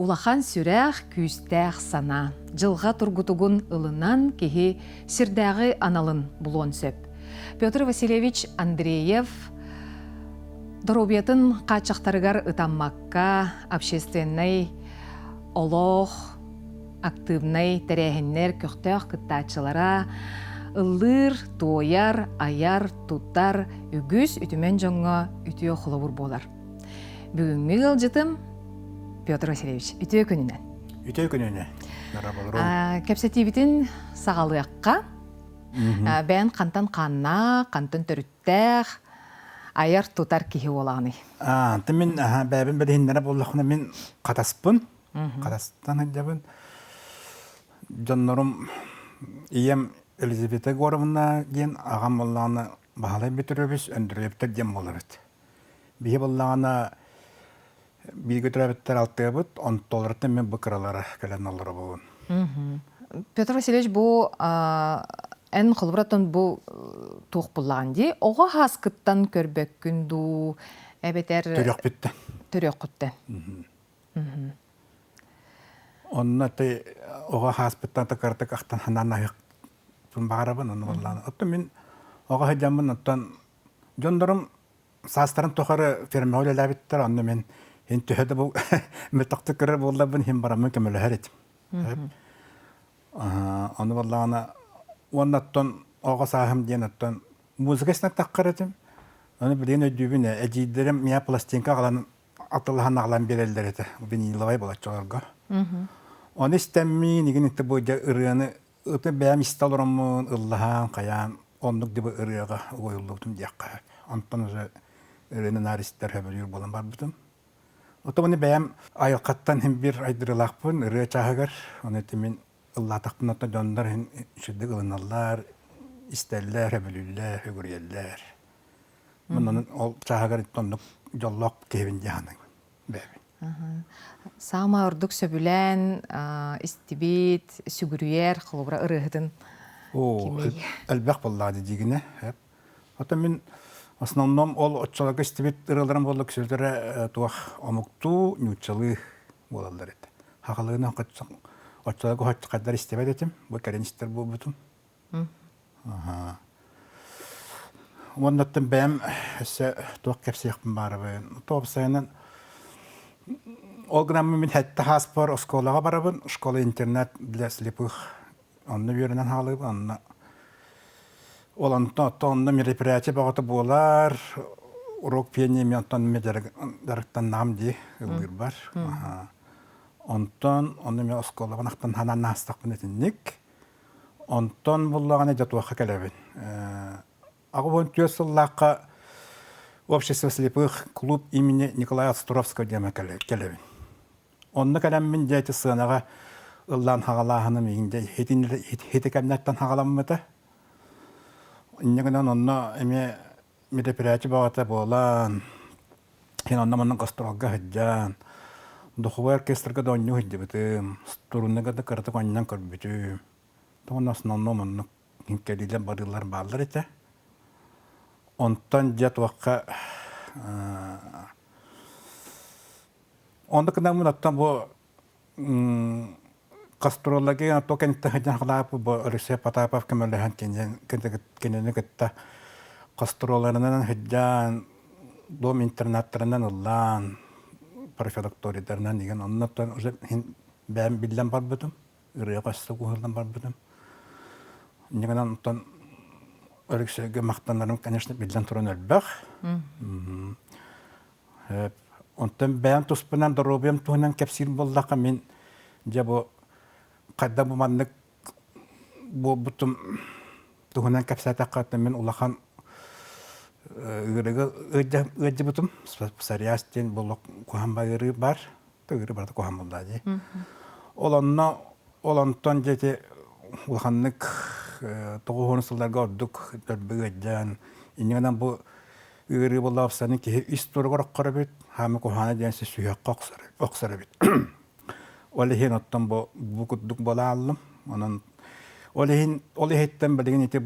улахан сүрәх күстәх сана. Жылға тургутугун ылынан кеһи сирдәгы аналын булон сөп. Петр Васильевич Андреев Доробиятын качактарыгар ытаммакка общественный олох активный тәрәһеннәр көктәк кыттачылара ыллыр, тояр, аяр, туттар, үгүс үтүмен жоңга үтүө холобур болар. Бүгүнкү ылжытым Петр Васильевич, үтүө күнүнөн. Үтөй күнүнө. Кепсетибитин сагалыакка, бән кантан канна, кантан төрүттәх, аяр, тутар кихи олаганы. Мен бәбин билиннәре боллахына мен катаспын. Катастан жабын. Жоннорум ием Елизавета Горовна ген агам болланы баалай битиребиз өндүрөптөр дем болорут. Бие болланы бир көтөрөбөттөр алтыбыт, $10 мен быкыралары келен алары болун. Петр Васильевич бу эн холбратон бу тух булган ди. Ого хаскыттан көрбөккүн ду эбетер Төрөк битти. Төрөк кутты. Онна те ого хаспыттан такартык актан хананайык барабын оны болланы. Отто мен ого хадамын оттан жондорум састарын тохары фермеоле лабиттер онны мен эн төһөдө бу метакты кыры боллабын хим барамын кемеле харит. Оны болланы оннаттан ого сахым ден оттан музыкасына таккаратым. Оны билен өдүбүнө эжидерим мия пластинка калан атылхан аглан берелдер эте. Виниловай болачаларга. Оны истемми нигинитте бу ырыны өтө бәм исталырымын ыллахан каян оннук диби ырыга ойулдуктум дияққа. Антон уже ырыны наристер хөбөлүр болан бар бутум. Ото оны бәм айылқаттан хем бир айдырылақпын ыры чағығар. Оны темен ыллатақпын ото жондар шүдді ылыналар, истерлер, хөбөлүллер, хөгүреллер. Мұнын ол чағығар оннук жоллоқ кебін дияның бәбін. Сама ордук сөбүлән, истибит, сүгүрүер, холобра ырыһытын. Әлбәқ боллады дигине. Ото мен основном ол отчалага истибит ырыларым болду кісілдері туақ омукту нючалы болалар еді. Хақалығына отчалага хотчақадар истебет етім. Бұл кәреністер бұл бұтым. Оннаттың бәм әсі туақ кәпсияқпын бары бәйін. Топ сайынан ол граммы мен хәтті хаспор осколаға барабын, школа интернет для слепых. Онны берінен халып, онны онны мероприятие бағыты болар, урок пение мен онтан медарықтан нам де ылғыр бар. Онтан, онны мен осколаға нақтан ханан настақпын етіннік. Онтан болағаны жатуаққа кәләбін. Ағы бұн түйесіллаққа Общество слепых клуб имени Николая Астуровского дема кәләбін. Онны кәләм мен дәйті сығанаға ыллан хағалағыным егінде хеті кәмнәттен хағаламмыды. Иннегінен онны әме мероприятие бағыты болан, хен онны мұнын қастыралға хыджан, дұқывы оркестрға да онны хыджы бітім, стұрынныға да қыртық оннан көрбітім. Тоғын основном мұнны кәлейлен барылар бағылар еті. Онтан жат уаққа онды кінамын аттан бұл қастыролығы тоқенітті хыджан қылапы бұл Алексей Потапов кәмеліған кенені кітті қастыроларынан хыджан дом интернаттарынан ұллан профилакторидарынан деген оннаттан бәм білден бар бұдым үрі қасты құғылдан бар бұдым негенен онтан Алексейге мақтанларым, конечно, білден тұрын өлбәқ. Онтан бәйін тұспынан дұрубем туғынан кәпсір болдаққа мен жа бұл қайда бұманлық бұтым туғынан кәпсәтаққа мен ұлақан үрігі өйді бұтым. Сариястен бұл қоған ба үрі бар. Үрі барды қоған болды. Ол онтан жете ұлақанлық тоғуғын сылдарға ордық дөрбігі әдден. Инегенен бұл үйірі болда апсаны ке исторғыр оққары бет, хамы қоғаны денсі сүйеққа оқсары бет. Олы хен оттан бұл күддік бола алым. Олы хеттен білген еті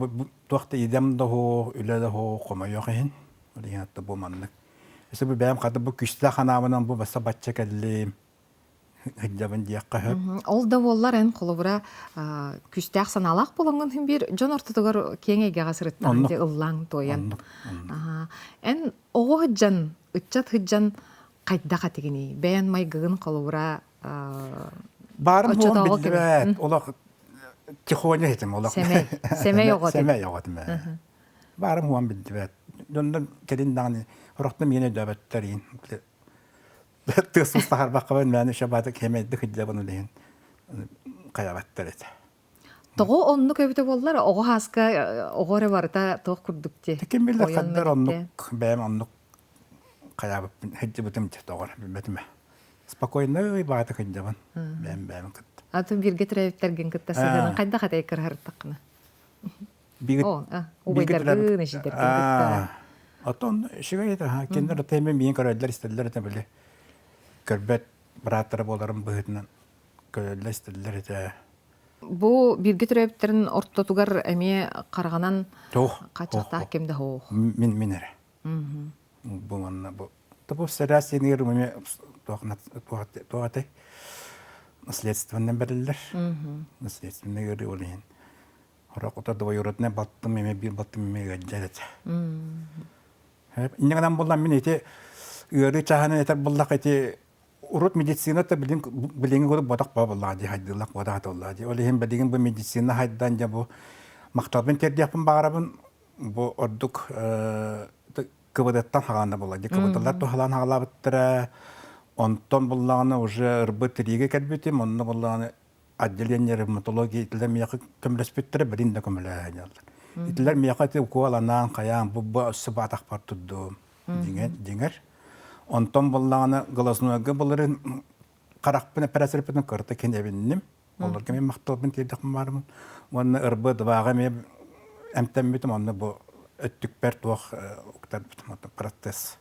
туақты едем да хо, үлі да хо, қома yok хен. Олы хен отты бұл манлық. Есі бұл бәйім қады бұл күшті қанамынан бұл баса батча кәділім. хыджабын диякка хөп. Ол да боллар эн холобура күстәк саналак болгон хүн бир жон ортотогор кеңеге гасырыттан Оннук. де ыллаң тоян. Оннук, оннук. Эн ого хыджан, ыччат хыджан кайда катыгини. Бәян майгын холобура Барым Оччо хуам тоого билдибет. Олақ тихоня хетим олақ. Семей. Семей оғот. Семей оғот. Барым хуам билдибет. Дондан келин дағны. Орақтым ене дөбеттер ен. Тысыз тахар баққабын мәні шабаты кемейді хыджабын үлейін. Қаябаттар еті. Того онну көбүтө боллар, ого хаска огоре барыта тоқ күрдүкте. Текин билдер қаддар оннук бәйім оннук қаябып хыджабытым тефті оғыр білбетіме. Спокойно бааты хыджабын. Бәйім кыт. Аты бирге тирәбиттерген кыттасыгын кайда катай кырһырттакны. Убайдарды нешидерген кытта. Отон шигайда кендер теме мин көрөлдөр истеллер те биле. Көрбөт братары боларым быһытынан көрөлдөр истеллер те. Бу бирге тирәбиттерин ортотугар эме караганан качакта кемде хоо. Мин эре. Бу манна бу. Табу сарасинер мме тоғаты наследственный берилер. Наследственный гөрі олейін. Орақ ота дұва юротына баттым еме бір баттым еме гәджәлет. Иннегенен болдан мен еті үйері чағаны етер болдақ еті урут медицинаты біліңі көріп бодақ ба болға де, хайдылақ бодақ болға де. Олейін білігін бұл медицина хайдан же бұл мақталбын тердияпын бағарабын бұл ордық кыбыдаттан хағанда болға де. Кыбыдалар тухалан хағалабыттыра. Онтон боллағаны уже ырбы тириге кәлбетім, онны боллағаны отделение ревматологии итилер мияқы көмілеспеттірі бірін де көмілі. Итилер мияқы әті ұқуаланан, қаян, бұбба өссі батақ бар тұдды деңер. Онтон боллағаны ғыласынуағы болырын қарақпын әпәрәсіріппін көрті кен әбіннім. Олар кемен мақталбын тейдіқім барымын. Онны ырбы дұваға мен әмтен бітім, онны бұл өттік бәр туақ ұқтар бітім, протез.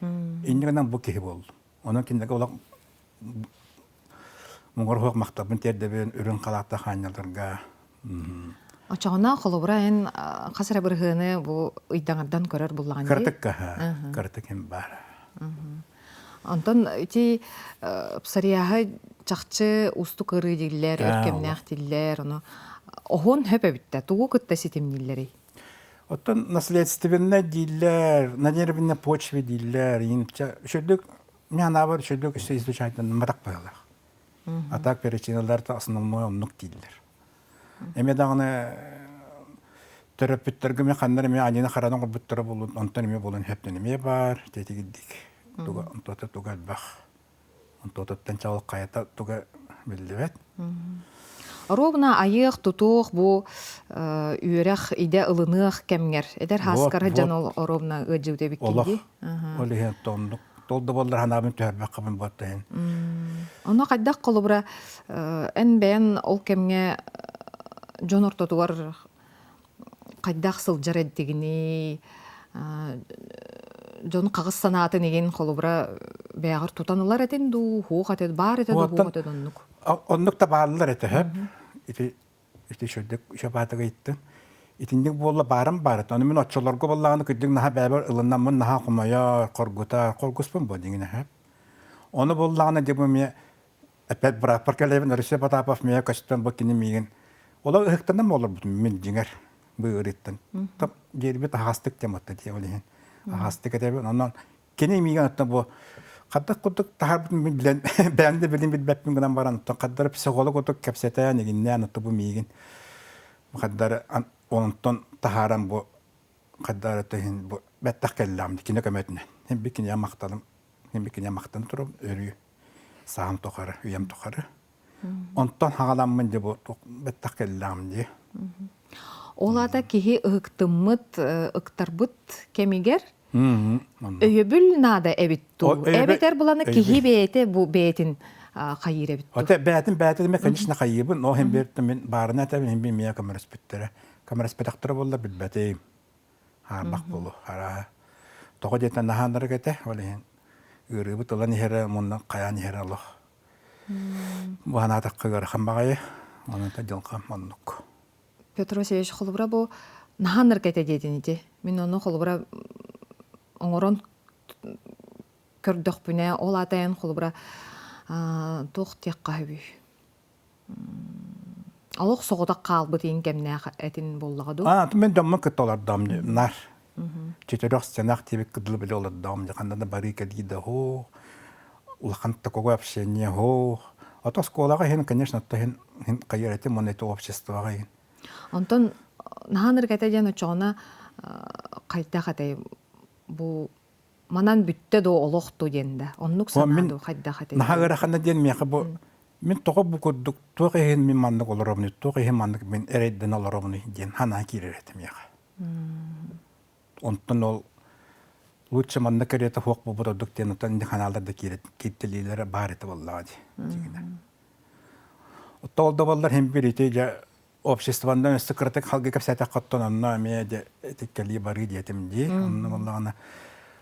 Иннігінен бұл кейі болды. Onun kindeki olak muğur hoğuk maktabın terdebin ürün qalaqta xanyalarga. Açağına xolubura en qasıra bir hını bu ıydağırdan körər bullağın deyil? Kırtık hem var. Ondan iti psariyağı çaqçı ustu qırı deyiller, örkemnəq deyiller. Oğun höpə bitdə, tuğu qıtta sitemnilləri. Ondan nasliyetstivinne deyiller, na nervinne почве deyiller. Şöldük Меня var şöyle işte izleyicilerden merak bayılır. Atak перечинелerde основной onluk değiller. Emedağını terapistlerge me kanları me anine karadan kurbutları bulun, ondan me bulun hepten me var. Dedi gittik. Tuga ontoda tuga bak. Ontodan çağıl kayata tuga bildivet. Ровна айық, тұтуқ, бұл үйерек иде ылынық кәмгер. Эдер хаскары жан ол ровна өджеуде біккенде? Олеген тондық. Толды болдар ханабын төхәрбәк қабын баттайын. Оны қайдақ қолы бұра ән бәйін ол кәмге жон ортотуар қайдақ сылжар әддігіне жон қағыз санаты неген қолы бұра бәйғыр тұтанылар әтен ду, хуқ әтеді, бар әтеді, хуқ әтеді оннық. Оннық та бағылар әті әп. Ити шөлдік шабатыға еттім. Итиндик болла барым бар. Оны мен отчолорго боллаганы күдүк наха бәбер ылынан мен наха кумая коргута коргуспун бу дигине хап. Оны боллаганы деп мен апет бра паркалевин ресе батапов мен кастан бакини миген. Ола ыктандан болор бу мен дигер бу ыриттен. Тап жербет хастык тематта дие олен. Хастык деп онан кене миген атта бу кадак кудук тахар мен билен бәнде билин билбеппин гынан баран каддар психолог отук капсета негиннен атта бу миген. Каддар Ondan taharan bu kaddaratın bu bettak kellam dikine kömetine. Hem bikin ya maktalım, hem bikin ya maktan turup örüyor. Sağım tokarı, üyem tokarı. Ondan hağalanmın diye bu bettak kellam diye. Olada kihi ıktımıt, ıktarbıt kemiger. Öybül nada evittu. Eviter bulanı kihi beyete bu beyetin hayır evittu. Ota beyetin demek kendisine hayıbın. O hem bir min barına tabi hem bir miya kameras bittere. Kameras pedaktörü bollar bilbeteyim. Harbak bolu. Hara. Toğu deten nahanları gete. Oleyin. Ürübü tolan yere, mundan kayan yere Allah. Bu hana takı görü kambağayı. Onun da jılqam onluk. Petr Vasilievich холубра bu nahanları gete dedin idi. Min onu холубра oңорон көрдөх бүне ол атайын холубра Туох тиякка хөбү. Алох соғода қалбы дейін кемне әтін боллағаду. Мен дәмін күтті олардам, нар. Четверок стенах тебе кыдылы біле олардам. Қанданда бары кәдейді, улаханта кого общение, А то сколаға хен, конечно, то хен қайыр әтім, оны әті обществоға хен. Онтон, нағаныр кәтәден ұчағына қайда қатай, бұл манан бүтті до олоқту денді. Оннық санаду қайда қатай. Нағағыра қана ден меқі бұл, мен тоғы бұл күрдік, тоғы хен мен мандық оларабыны, тоғы хен мандық мен әрейден оларабыны ден, хана керер әтім меқі. Онтон ол, лучше мандық кереті хоқ бұл бұдырдық ден, отан инде ханаларды кеттелейлері бар еті боллағы де. Отта олда болдар хем бір еті обществодан өсті кіртік халғы кәпсәті қаттан онына әме теккәлі бары детімде. Онына боллағына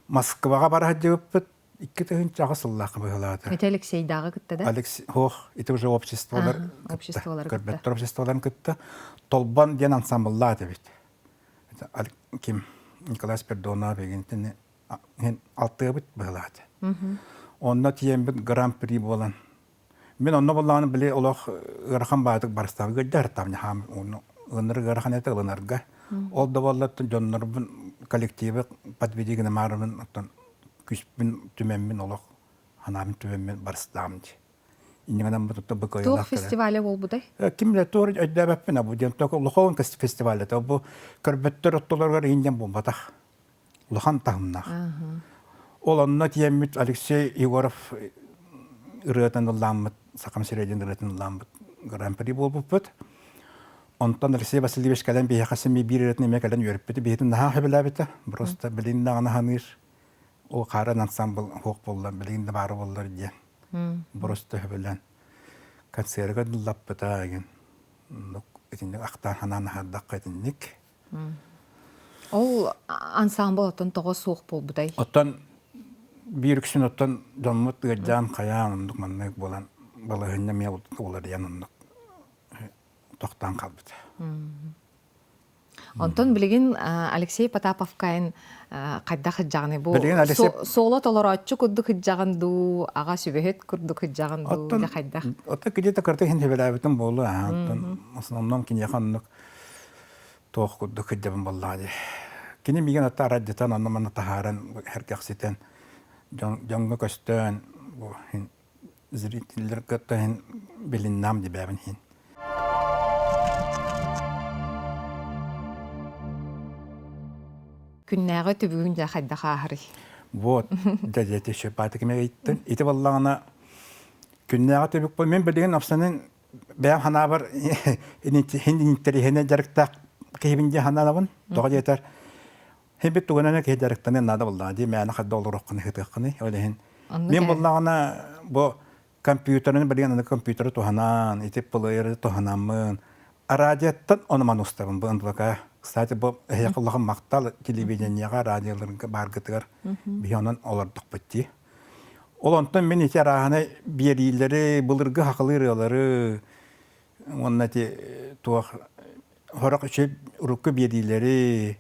Москваға бара деп бұд, 2 түхін жағы сыллақы бұғылады. Это Алексей дағы күтті, да? Это уже обществолар күтті. Көрбеттер обществоларын күтті. Толбан ден ансамбллады бет. Ким Николай Спердонов бегентіне алтығы бұд бұғылады. Онына тиен бұд гран-при болан. Мен онна боллағаны біле олақ ғырхан бағытық барыстағы гөлдер тамны хам ыныр ғырхан әті ғылынарға. Ол да боллаттын жонларбын коллективі подведегіні марымын күшпін түменмен олақ ханамын түменмен барыстағымды. Инегінен бұтты бұқы Туқ фестивалі ол бұдай? Кімлі туғыр өйдәбәппін абу ден тоқы ұлықауын фестивалі. Бұл көрбеттер ұттыларға инден болбатақ. Ұлықан тағымнақ. Ол онына тиеммет Алексей Егоров ырыатын ұлламыд, сақам середен ырыатын ұлламыд гран-при болып бұд. Онтан Алексей Васильевич кәлен бейхасы ми бір ырыатын еме кәлен өріп біді. Бейхетін наға хөбілі біді. Просто білейінді ағына ханыр. О қарын ансамбл хоқ болдан, білейінді бары болдар ден. Просто хөбілен. Концерға дұллап бұда еген. Этинде ақтан хананы хаддақ қайтындек. Ол ансамбл оттан тоғы соқ бол бұдай? Оттан bir kişinin ottan donmut gıccan kaya onluk manlık bolan balığında mı olur diyen onluk toqtan kalbıdı. Онтон билигин Алексей Потапов кайын кайда хыджаганы бу соло толорочу курду хыджаганду ага сүбөһөт курду хыджаганду да кайда. Отта где-то карты хин хебелабытын болу. В основном кин яханлык тоқ курду хыджабын боллады. Кини миген отта раддитан онно мана тахаран херкекситен жаңга көстөн бу хин зрительдер кытта хин билиннам дибебин хин. Күннәгә төбүгүн да хадда хахри. Вот, дәҗәте шөпаты кеме әйттен. Ите баллагына күннәгә төбүк бу мен белгән афсанын бәм хана бар хинди интереһенә дәректә кебинде ханалабын. Тога җитәр. Хәбит тугана ке дәректәне нада булды. Ди мәне хадда олырак кына хитәкне. Олеһин. Мен баллагына бу компьютерны белгән компьютер туханан, ите плеер туханамын. Радиоттан онман устабын бу андвака. Кстати, бу яқыллыгын мактал телевидениега, радиоларга баргытыр. Бионан олардык битти. Ол онтон мен ите раханы берилери, былыргы хакылырылары, оннати туак хорак үчеп урукку берилери,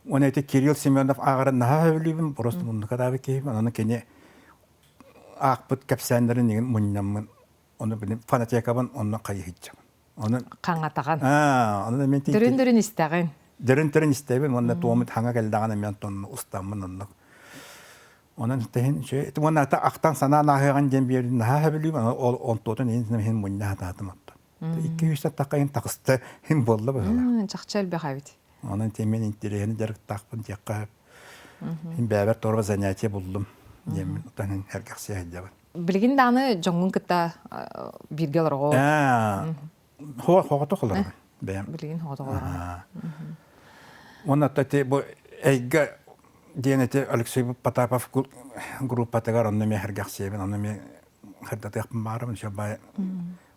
оннати Кирилл Семенов агарын наха өлүбүн, просто мундука дабы кейбин, аны кене акпыт капсандарын деген муннамын. Оны билем фанатикабын, оны кайыхытчам. Оны каңатаган. Аны мен Дөрүн истеген. Дөрүн истебин, онда туомут ханга келдаганы мен тон устамын онда. Онан тен че, тумана та актан сана нахаган ден бери наха билим, ол онтотон ин мен мунна татым. 200 такайын такысты хин болду бала. Жакчал бахавит. Онан темен интерени дерек такпын жакка. Хин бәбер торба занятие булдым. Дем танын herkese hediyabın. Билгин даны жоңгун кытта биргелер го. Хогото холор. Билгин хогото холор. Онна тати бу эйга денете Алексей Потапов группа тагар онна ме herkese ben онна ме хырда тапым барым шабай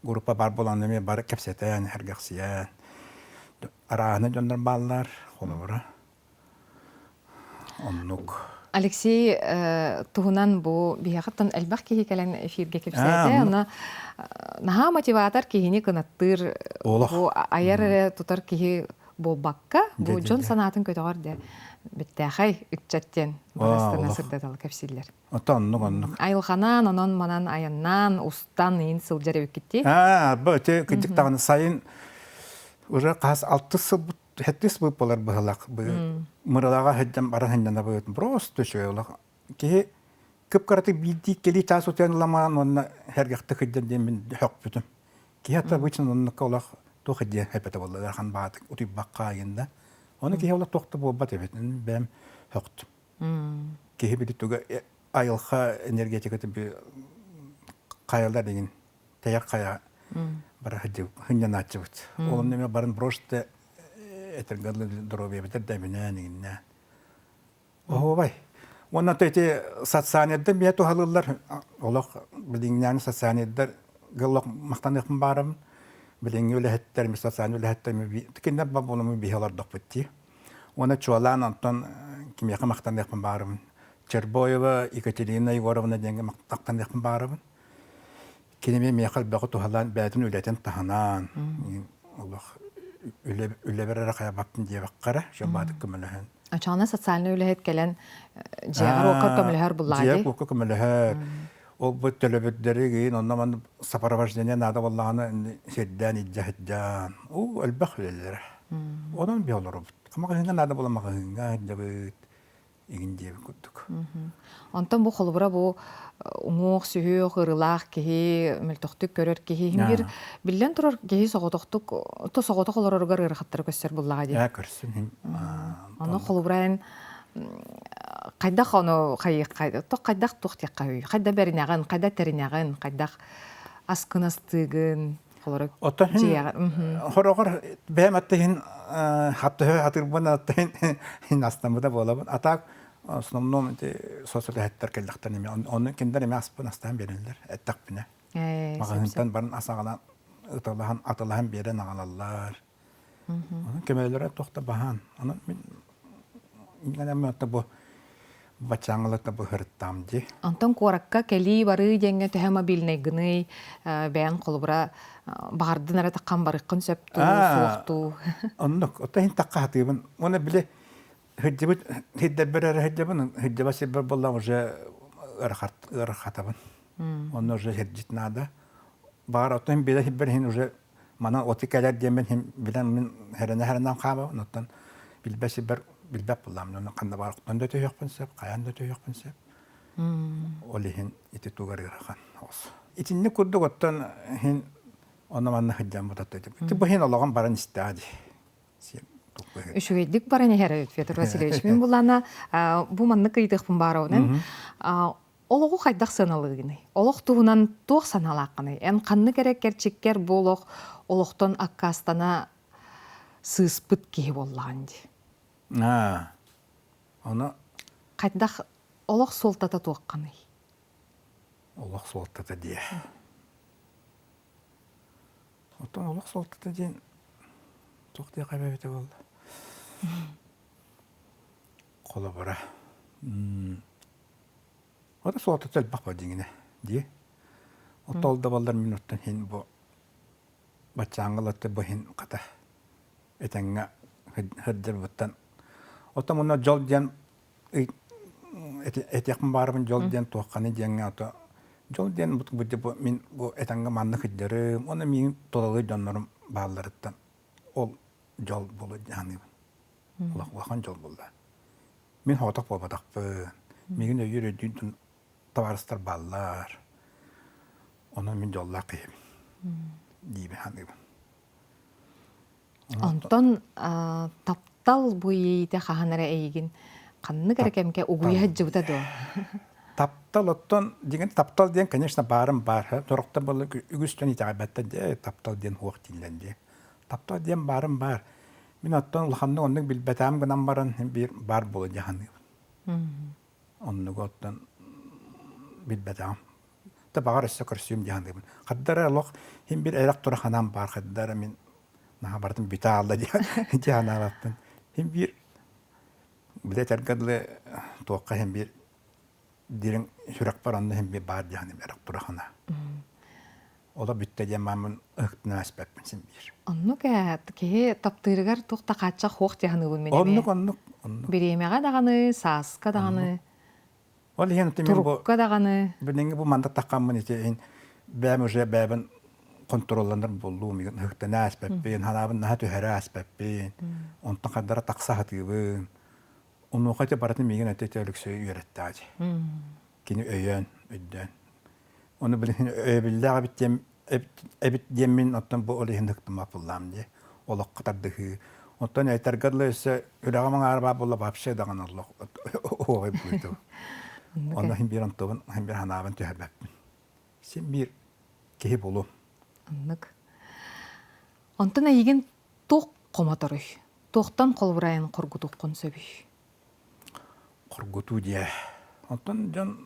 группа бар боланны ме бар кепсетен herkese. Араны жондар баллар холора. Оннук Алексей туһунан бу биягаттан элбах ки калан эфирге кепсәтә, аны наха мотиватор кихини кынаттыр, бу аяр тутар кихи болбакка, бу Де. жон санатын көтөгөр де. Биттәхай үтчәттен барастана Аллах. сырдатал кепсиллер. Ота оннук. Айылханан, онон манан аяннан, устан ин сылжар өккетти. Бу те кидик тагын сайын уже кас 6 сыл хеттис бу болар быһылак. Бу мыралага хәддәм бара хәндән бу просто шөйлак. Ки күп караты бидди кели тас утен ламан онна хәргәхтә хәддән дем мин хак бүтем. Ки хәтта бу чын онны калак то хәддә хәпәтә булды хан бат ути бакка янда. Оны ки хәвла тохты бу бат бит. Бәм хакт. Ки бит туга айылха энергетика би каялдар деген таяк кая бар хәддә хәндән ачыбыт. Олым неме барын просто этергәле дробе бит дә менә нигенә. Бай. Онна тәте социальныйда бия тухалылар. Олак билиңнән социальныйда гыллак мактаныкмын барым. Билиң өләһәттәр ми социаль өләһәттәр ми тикендә бабулымы биһалар докпытти. Оны чуалан антон кимияка мактаныкмын барым. Чербоева Екатерина Егоровна дигән мактаныкмын барым. Кинеме мияқал бәгы тухалан бәтен өләтен таханан. Олак өләбәрә кая баптын диye баккара, шабадык кемләһән. Ачана социальный үләһет келен җыягыр окыр көмләһәр буллады. Җыяк окыр көмләһәр. Ол бу телебеддәреге оннан сапараваждәне нада валланы седдән иҗәһдән. У албахләләр. Онан биолар. Камагында нада буламагында дәбит игенде күттүк. Антон бу холбура бу уңук сүйө кырылак ки мөлтөктүк көрөр ки бир билен турар ки соготоктук то соготок олороргар ырахаттар көстөр буллага ди. Көрсүн. Аны холбуран кайда хоно кайда то кайда тухтык кай. Кайда беринаган, кайда теринаган, кайда аскынастыгын холорок. Хорогор бәмәттен хатта хатырбана тен астамда болабын. Атак основном социаль хаттар келдактан эме оны киндер эме аспын астан берилер. Әттак бине. Магынтан барын асагана аталахан берен агалалар. Кемелер тохта бахан. Аны мен мөтө бу бачаңлыкта бу хырттам ди. Антон коракка кели бары деңге төһәмә билнегне бәян колбура бардын ара таккан барыккын сөптү, сукту. Оннук ота хин такка хатыбын. Оны биле хиддебит хиддебер хиддебин хиддебасе бер болла уже ырхатабын. Онны уже хиддитнада. Бар отын биле бер хин уже мана отикалар демен хин билен мен херенен каба. Оттан билбесе бер билбеп булам. Оны канда бар оттан да төйөкпүн сеп, каянда төйөкпүн сеп. Олихин ити тугар ырхан. Итинне курдук оттан хин Ona manna hıccan bu tatlı. Bu hin Allah'ın baran istedi. Üşügeydik barani her Fyodor Vasilyevich. Min bulana bu manna kıydık bun barawnen. Oloğu qaydak sanalığını. Oloq tuğunan tuğ sanalaqını. En qanны gerek gerçekker bu oloq oloqton akkastana sığıspıt kehi bollağındı. Ona qaydak oloq soltata tuğaqqаны. Oloq soltata diye. Otan oloq soltata diye tuğdiye kaybete oldu. Kola bara. O da soltata bakma dingine diye. O tolda ballar minuttan hin bu bachangalatta bu hin kata etenge hırdır buttan. O da bunlar jol diyen etiyakın barabın jol diyen tuğkanı diyenge ota jol diyen bu min bu etenge manlı hıdırım ona min tolalı canlarım bağlarıttan ol jol bulu yani ulaqan jol buldu. Min hotak bolbadak bu. Min yürüdüğün tavarıstar ballar. Ona min jolla qıyım. Diye hani. Ondan taptal bu yite xahanara eygin qanны gerekemke uguya hajjıbıda do. Taptal ottan diyen taptal diyen конечно barım bar. Torukta böyle ügüsten itabatta diye taptal diyen huaq dinlendi. Taptal diyen barım bar. Min ottan ulhandı onun bilbetam gınan baran bir bar bolu hani. Onu ottan bilbetam. Tabagar sökürsüm diye hani. Qaddara loq hem bir elektro hanam bar qaddara min nah bardım bita aldı diye hani arattın. Hem bir bile tergadlı toqqa hem bir dirin sürak barandı hem bir bar diye hani elektro hana. Ола бүтте дем мамын ыктына аспаппын син бир. Оннук ки таптырыгар тухта кача хох тяхныбын менеме. Оннук. Биремега даганы, сааска даганы, Ол ен мен бу турукка даганы. бинең бу мандат такканмын ите бәм уже бәбен контролланыр болду миган ыктына аспаппын, ханабын наһа төһәрә аспаппын. Онтан кадара такса хатыбын. Onu kaçta paratın megen ötetelik söy öğretti. Kini öyen, ödden. Onu bilin öbildiği bittem ebit yemin attan bu olayın dıktım apıllam diye. Olak katardı. Ondan yeter gadlıysa ürağımın araba bolla babşe dağın Allah. O buydu. Ondan hem bir antobun hem bir hanavın tüherbeptin. Sen bir kehi bolum. Anlık. Ondan ayıgın toq qomatarıy. Toqtan kolburayın qorgutuqqun söbüy. Qorgutu diye. Ondan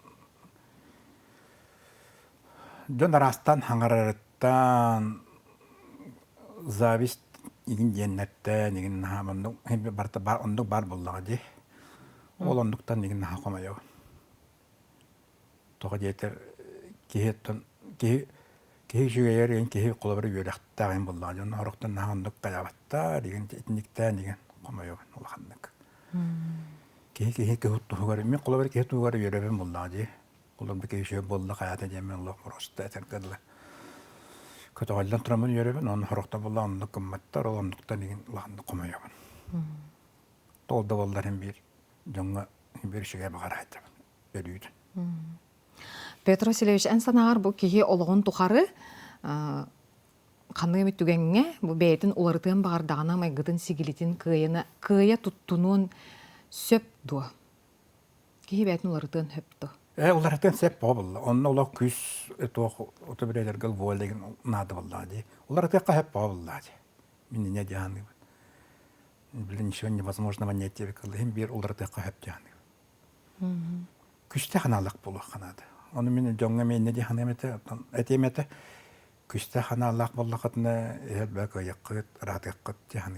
Dön arastan hangararıttan zavist igin cennetten igin nahamanduk hem bir barta bar onduk bar bullağı di. Ol onduktan igin naha komayav. Toğa yeter kehi şügeyer igin kehi kolabırı yörektağın bullağı di. Onu horuktan naha onduk kayavattar igin etnikten igin komayav olağanlık. Kehi tuhugari, min kolabırı kehi tuhugari yörebin bullağı di. Kulum bir kişi bolla hayata cemin Allah prosta eterkadla. Kötüğünden turamın yöreben onun horokta bolla onluk kımmattar olanlıktan igin lağında komayabın. Dolda bollar bir jonga bir şeye bakar hayta ölüydün. Petro Silevich en sanağar bu kihi oloğun tuxarı kanığı müttügenge bu beytin ularıtığın bağırdağına maygıdın sigilitin kıyaya tuttuğunun söp du. Kihi beytin ularıtığın höp du. Ulardan sep bolla. Onun ola küs otobüreler gal voldegen nadı vallahi. Ulardan hep bolla. Min ne diyanı. Bilin şu невозможно понять hem bir ulardan hep diyanı. Küste hanalık bulu kanadı. Onu min jonga men ne diyanı etemete küste hanalık bulu katına el baka yakıt rahat yakıt diyanı.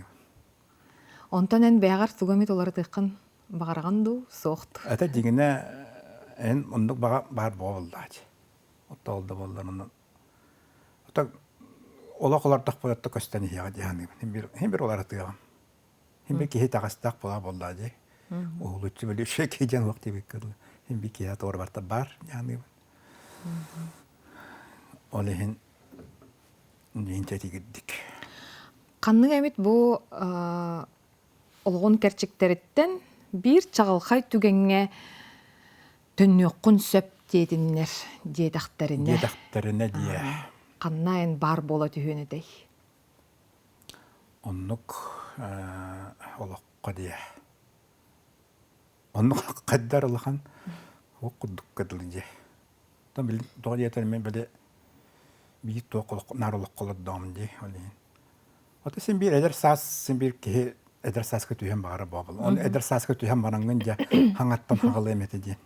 Ondan en beğer tugamit ularıtığın bağırgan du soğut. Ata digine en onduk bar bolladı. Otta oldu bollarının. Otta ola kolar tak boyatta kösteni ya diyanı. Hem bir olar atıyor. Hem bir kihi takastak bola bolladı. Oğluçu böyle şey kiyeceğin vakti bekliyor. Hem bir kihi doğru varta bar yani. Olehin ninteti gittik. Kanlı emit bu olğun kerçikleritten bir çağılxay tügenge tönyokkun söp dedinler, dedaktarine. Dedaktarine diye. Kanna en bar bola tühüne dey. Onluk olakka diye. Onluk kaddar olağan o kudduk kadılı diye. Tam bilin doğru yetermen böyle bir toğuluk naroluk koladdağım diye. Ota sen bir eder sen bir ki eder sas kötüyen bağırı babıl. On eder sas kötüyen bağırınca hangattan hağılı emeti diye.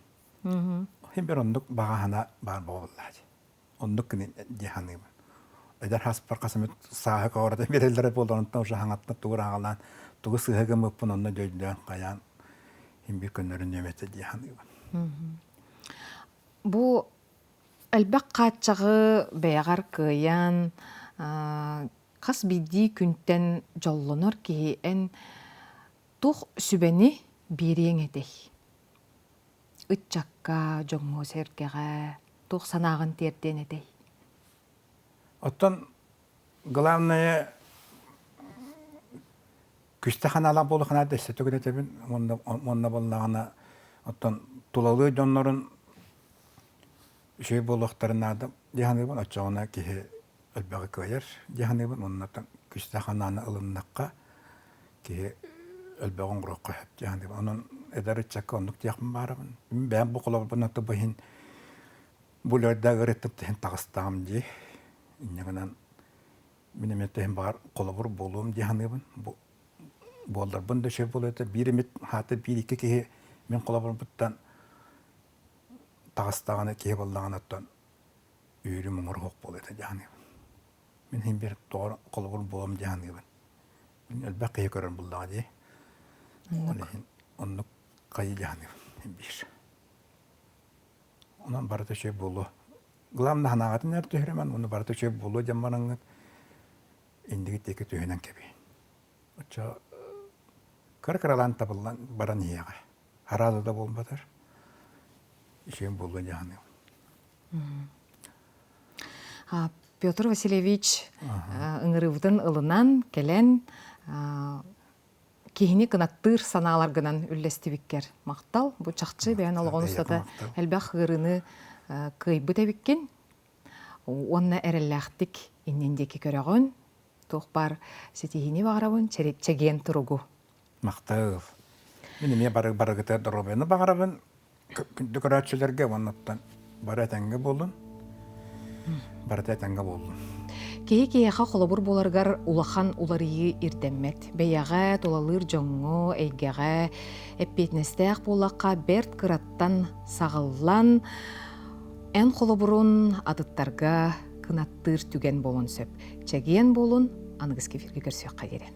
Hem bir onduk bağa hana bağır babılladı. Onduk kini diye hanıyım. Eder has parkasımı sağa kavrada bir ellere boldu. Ondan o hangattan tuğur ağalan. Tuğu sığıgı mıppın onunla döydülen kayan. Hem bir günlerin emeti diye hanıyım. Bu elbaq qaçağı beğer kıyan kas bildiği günten jollonor ki en tuh sübeni biriyen edey. Itçakka, jongo serkege, tuh sanağın terden edey. Otan главное küstahanalar bolu kana deste tükenetebin onda bollağına otan tulalı jonların şey boluklarına da dihanıbın açağına ki elbağ koyar dihanıbın ondan küstahananı ılınlıqqa ki elbağın quraqqa hep dihanıbın onun eder çakka onduk diyaqım barabın ben bu qolab bunu tabihin bu lördə öğrettim tağıstağım diye İnneğinden benim ettiğim var kolabor bolum dihanıbın bu bollar bunda şey boluyor bir mit hatta bir iki ki men kolabor buttan tağıstağını ki bollağın attan yürüm murhok boluyor dihanıbın men hem bir doğru kolabor bolum dihanıbın men elbaqe görün bollağı diye onu kayı dihanıbın hem bir ondan barada şey bolu главный ханагатын әр төһөрөмөн, уну барты чөп болу жаммараңыт. Индиги теке төһөнөн кеби. Очо каркаралан табылан баран ияга. Харады да болбатыр. Ишен болу жаны. Петр Васильевич ыңырыбытын ылынан келен кихини кынаттыр саналар гынан үллестибиккер мактал. Бу чакчы бәян алган устата әлбәх гырыны кыйбыт эбиккен. Онна эрелләхтик иннендеки көрөгөн. Тухпар сетихини багарабын чеген туругу. Мактал. Мен эме барыгыта доробыны багарабын. Декорацияларга ваннаттан баратанга болдун. Баратанга болдун. Кеhe-кеheха холобур боларгар улахан уларыйы ирдеммет. Бәяға толалыр жоңго, эйгеға, эппетнестеяқ болаққа берт кыраттан сағыллан, ән холобурун адыттарға кынаттыр түген болын сөп. Чәген болын, анығыз кефирге көрсөк қайдерен.